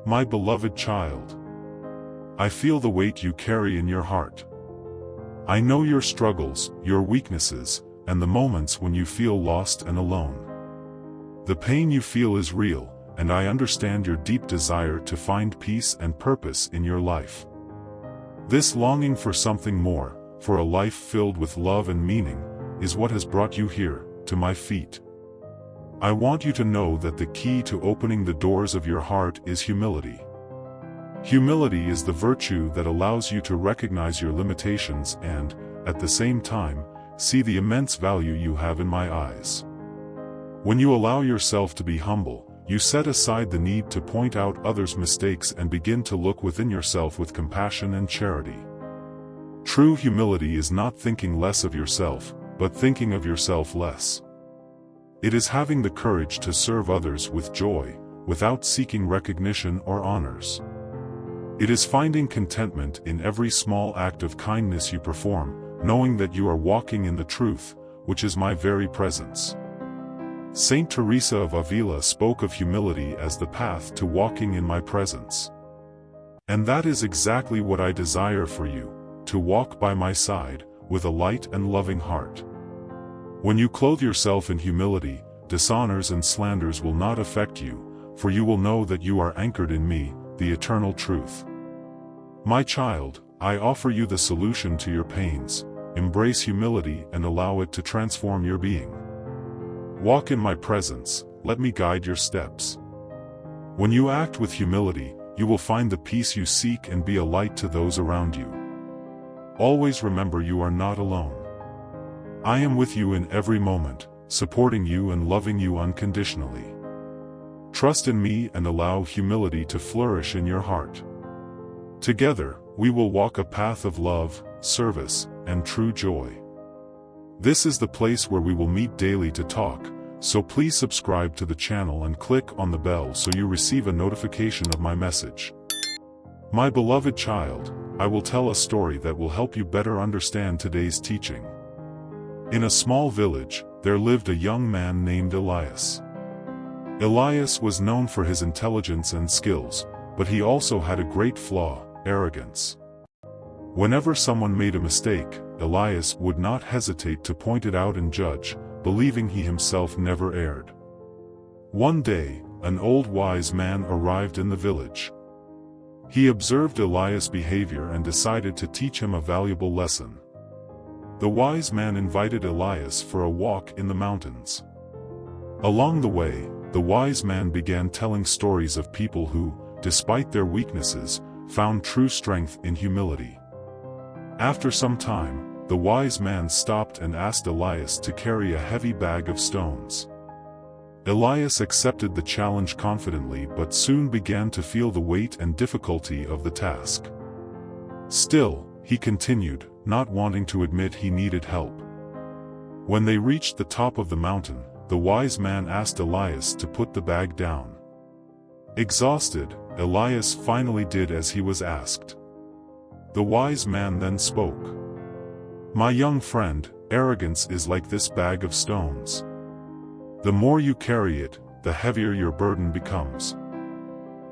My beloved child, I feel the weight you carry in your heart. I know your struggles, your weaknesses, and the moments when you feel lost and alone. The pain you feel is real, and I understand your deep desire to find peace and purpose in your life. This longing for something more, for a life filled with love and meaning, is what has brought you here, to my feet. I want you to know that the key to opening the doors of your heart is humility. Humility is the virtue that allows you to recognize your limitations and, at the same time, see the immense value you have in my eyes. When you allow yourself to be humble, you set aside the need to point out others' mistakes and begin to look within yourself with compassion and charity. True humility is not thinking less of yourself, but thinking of yourself less. It is having the courage to serve others with joy, without seeking recognition or honors. It is finding contentment in every small act of kindness you perform, knowing that you are walking in the truth, which is my very presence. Saint Teresa of Avila spoke of humility as the path to walking in my presence. And that is exactly what I desire for you, to walk by my side, with a light and loving heart. When you clothe yourself in humility, dishonors and slanders will not affect you, for you will know that you are anchored in me, the eternal truth. My child, I offer you the solution to your pains. Embrace humility and allow it to transform your being. Walk in my presence, let me guide your steps. When you act with humility, you will find the peace you seek and be a light to those around you. Always remember you are not alone. I am with you in every moment, supporting you and loving you unconditionally. Trust in me and allow humility to flourish in your heart. Together, we will walk a path of love, service, and true joy. This is the place where we will meet daily to talk, so please subscribe to the channel and click on the bell so you receive a notification of my message. My beloved child, I will tell a story that will help you better understand today's teaching. In a small village, there lived a young man named Elias. Elias was known for his intelligence and skills, but he also had a great flaw: arrogance. Whenever someone made a mistake, Elias would not hesitate to point it out and judge, believing he himself never erred. One day, an old wise man arrived in the village. He observed Elias' behavior and decided to teach him a valuable lesson. The wise man invited Elias for a walk in the mountains. Along the way, the wise man began telling stories of people who, despite their weaknesses, found true strength in humility. After some time, the wise man stopped and asked Elias to carry a heavy bag of stones. Elias accepted the challenge confidently but soon began to feel the weight and difficulty of the task. Still, he continued, not wanting to admit he needed help. When they reached the top of the mountain, the wise man asked Elias to put the bag down. Exhausted, Elias finally did as he was asked. The wise man then spoke. My young friend, arrogance is like this bag of stones. The more you carry it, the heavier your burden becomes.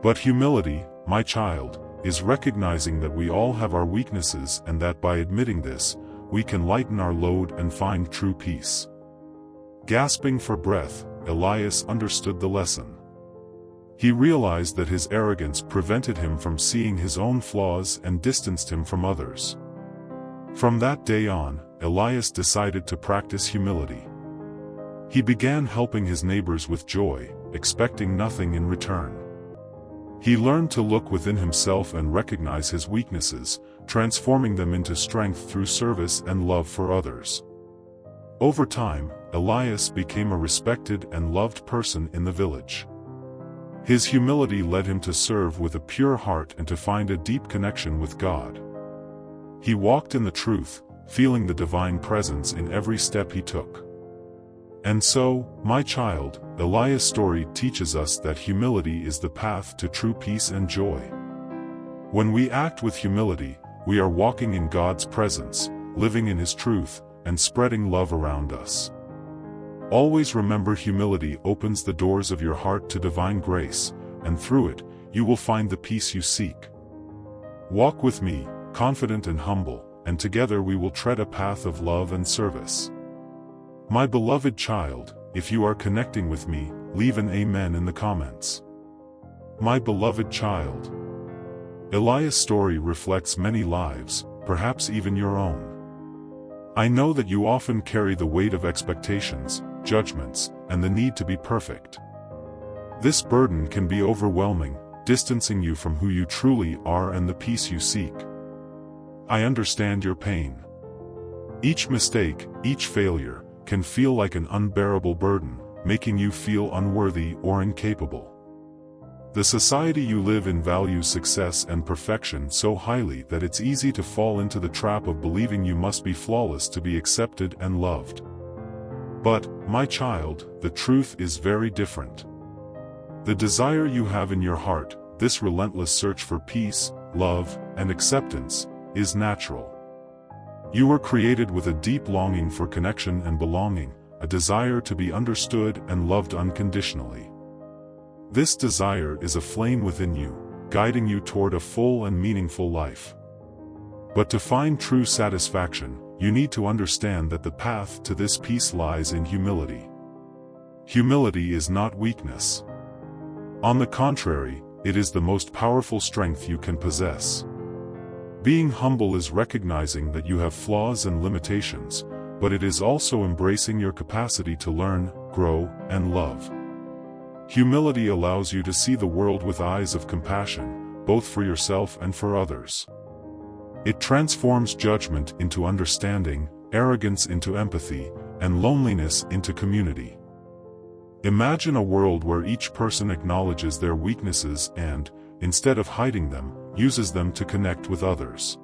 But humility, my child, is recognizing that we all have our weaknesses and that by admitting this, we can lighten our load and find true peace. Gasping for breath, Elias understood the lesson. He realized that his arrogance prevented him from seeing his own flaws and distanced him from others. From that day on, Elias decided to practice humility. He began helping his neighbors with joy, expecting nothing in return. He learned to look within himself and recognize his weaknesses, transforming them into strength through service and love for others. Over time, Elias became a respected and loved person in the village. His humility led him to serve with a pure heart and to find a deep connection with God. He walked in the truth, feeling the divine presence in every step he took. And so, my child, Elias' story teaches us that humility is the path to true peace and joy. When we act with humility, we are walking in God's presence, living in His truth, and spreading love around us. Always remember, humility opens the doors of your heart to divine grace, and through it, you will find the peace you seek. Walk with me, confident and humble, and together we will tread a path of love and service. My beloved child, if you are connecting with me, leave an amen in the comments. My beloved child. Elias' story reflects many lives, perhaps even your own. I know that you often carry the weight of expectations, judgments, and the need to be perfect. This burden can be overwhelming, distancing you from who you truly are and the peace you seek. I understand your pain. Each mistake, each failure, can feel like an unbearable burden, making you feel unworthy or incapable. The society you live in values success and perfection so highly that it's easy to fall into the trap of believing you must be flawless to be accepted and loved. But, my child, the truth is very different. The desire you have in your heart, this relentless search for peace, love, and acceptance, is natural. You were created with a deep longing for connection and belonging, a desire to be understood and loved unconditionally. This desire is a flame within you, guiding you toward a full and meaningful life. But to find true satisfaction, you need to understand that the path to this peace lies in humility. Humility is not weakness. On the contrary, it is the most powerful strength you can possess. Being humble is recognizing that you have flaws and limitations, but it is also embracing your capacity to learn, grow, and love. Humility allows you to see the world with eyes of compassion, both for yourself and for others. It transforms judgment into understanding, arrogance into empathy, and loneliness into community. Imagine a world where each person acknowledges their weaknesses and, instead of hiding them, uses them to connect with others.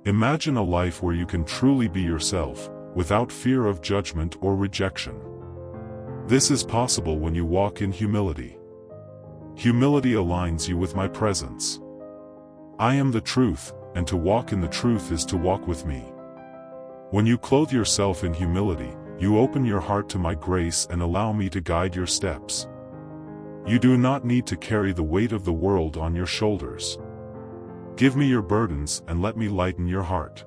Imagine a life where you can truly be yourself, without fear of judgment or rejection. This is possible when you walk in humility. Humility aligns you with my presence. I am the truth, and to walk in the truth is to walk with me. When you clothe yourself in humility, you open your heart to my grace and allow me to guide your steps. You do not need to carry the weight of the world on your shoulders. Give me your burdens and let me lighten your heart.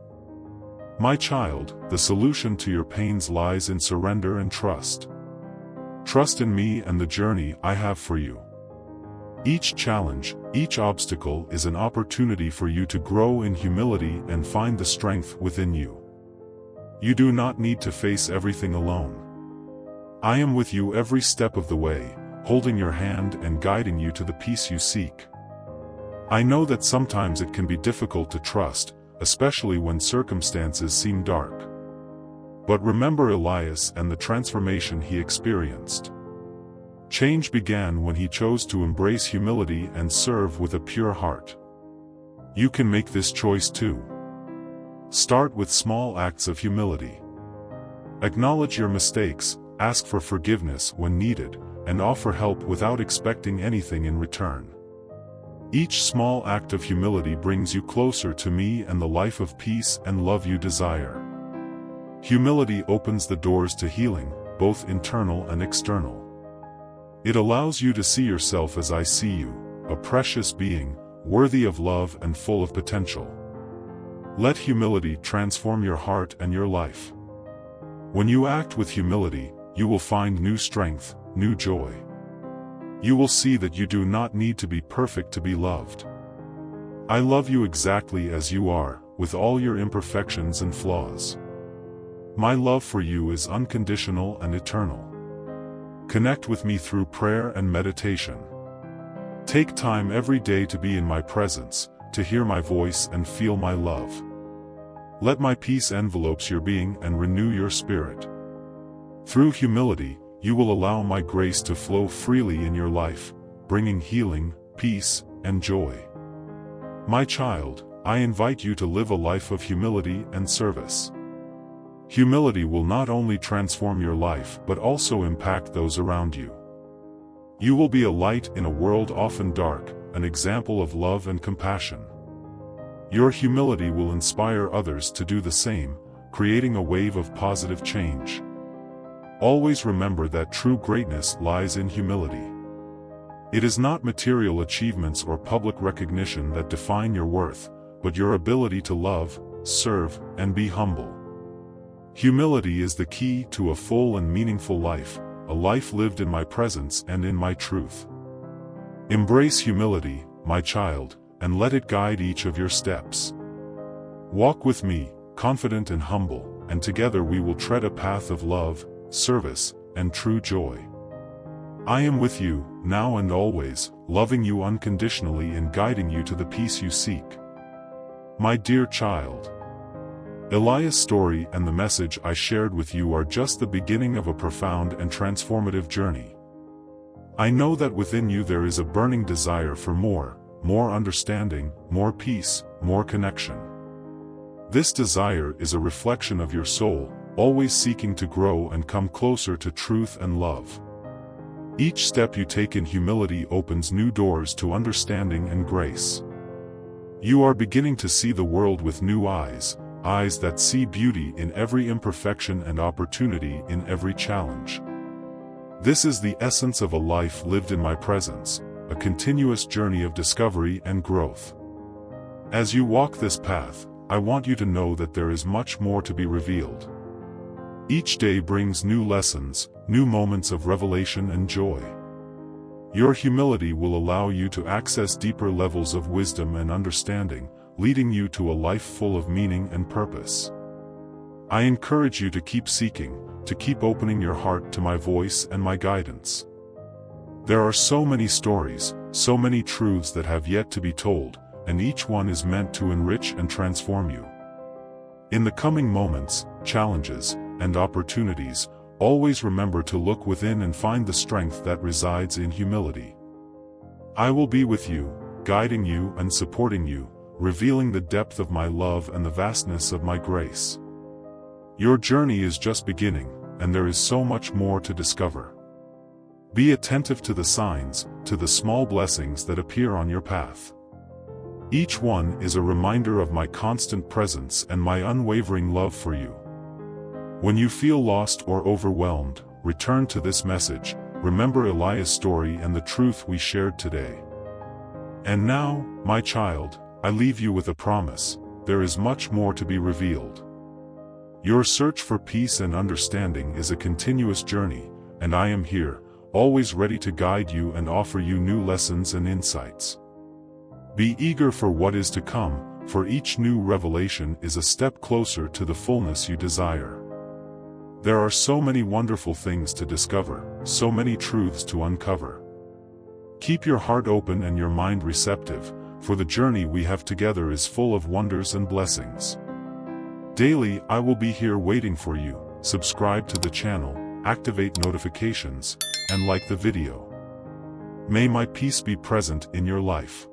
My child, the solution to your pains lies in surrender and trust. Trust in me and the journey I have for you. Each challenge, each obstacle is an opportunity for you to grow in humility and find the strength within you. You do not need to face everything alone. I am with you every step of the way, holding your hand and guiding you to the peace you seek. I know that sometimes it can be difficult to trust, especially when circumstances seem dark. But remember Elias and the transformation he experienced. Change began when he chose to embrace humility and serve with a pure heart. You can make this choice too. Start with small acts of humility. Acknowledge your mistakes, ask for forgiveness when needed, and offer help without expecting anything in return. Each small act of humility brings you closer to me and the life of peace and love you desire. Humility opens the doors to healing, both internal and external. It allows you to see yourself as I see you, a precious being, worthy of love and full of potential. Let humility transform your heart and your life. When you act with humility, you will find new strength, new joy. You will see that you do not need to be perfect to be loved. I love you exactly as you are, with all your imperfections and flaws. My love for you is unconditional and eternal. Connect with me through prayer and meditation. Take time every day to be in my presence, to hear my voice and feel my love. Let my peace envelopes your being and renew your spirit. Through humility, you will allow my grace to flow freely in your life, bringing healing, peace, and joy. My child, I invite you to live a life of humility and service. Humility will not only transform your life but also impact those around you. You will be a light in a world often dark, an example of love and compassion. Your humility will inspire others to do the same, creating a wave of positive change. Always remember that true greatness lies in humility. It is not material achievements or public recognition that define your worth, but your ability to love, serve, and be humble. Humility is the key to a full and meaningful life, a life lived in my presence and in my truth. Embrace humility, my child, and let it guide each of your steps. Walk with me, confident and humble, and together we will tread a path of love, service, and true joy. I am with you, now and always, loving you unconditionally and guiding you to the peace you seek. My dear child, Eliah's story and the message I shared with you are just the beginning of a profound and transformative journey. I know that within you there is a burning desire for more understanding, more peace, more connection. This desire is a reflection of your soul, always seeking to grow and come closer to truth and love. Each step you take in humility opens new doors to understanding and grace. You are beginning to see the world with new eyes, eyes that see beauty in every imperfection and opportunity in every challenge. This is the essence of a life lived in my presence, a continuous journey of discovery and growth. As you walk this path, I want you to know that there is much more to be revealed. Each day brings new lessons, new moments of revelation and joy. Your humility will allow you to access deeper levels of wisdom and understanding, leading you to a life full of meaning and purpose. I encourage you to keep seeking, to keep opening your heart to my voice and my guidance. There are so many stories, so many truths that have yet to be told, and each one is meant to enrich and transform you. In the coming moments, challenges, and opportunities, always remember to look within and find the strength that resides in humility. I will be with you, guiding you and supporting you, revealing the depth of my love and the vastness of my grace. Your journey is just beginning, and there is so much more to discover. Be attentive to the signs, to the small blessings that appear on your path. Each one is a reminder of my constant presence and my unwavering love for you. When you feel lost or overwhelmed, return to this message, remember Eliah's story and the truth we shared today. And now, my child, I leave you with a promise: there is much more to be revealed. Your search for peace and understanding is a continuous journey, and I am here, always ready to guide you and offer you new lessons and insights. Be eager for what is to come, for each new revelation is a step closer to the fullness you desire. There are so many wonderful things to discover, so many truths to uncover. Keep your heart open and your mind receptive, for the journey we have together is full of wonders and blessings. Daily, I will be here waiting for you. Subscribe to the channel, activate notifications, and like the video. May my peace be present in your life.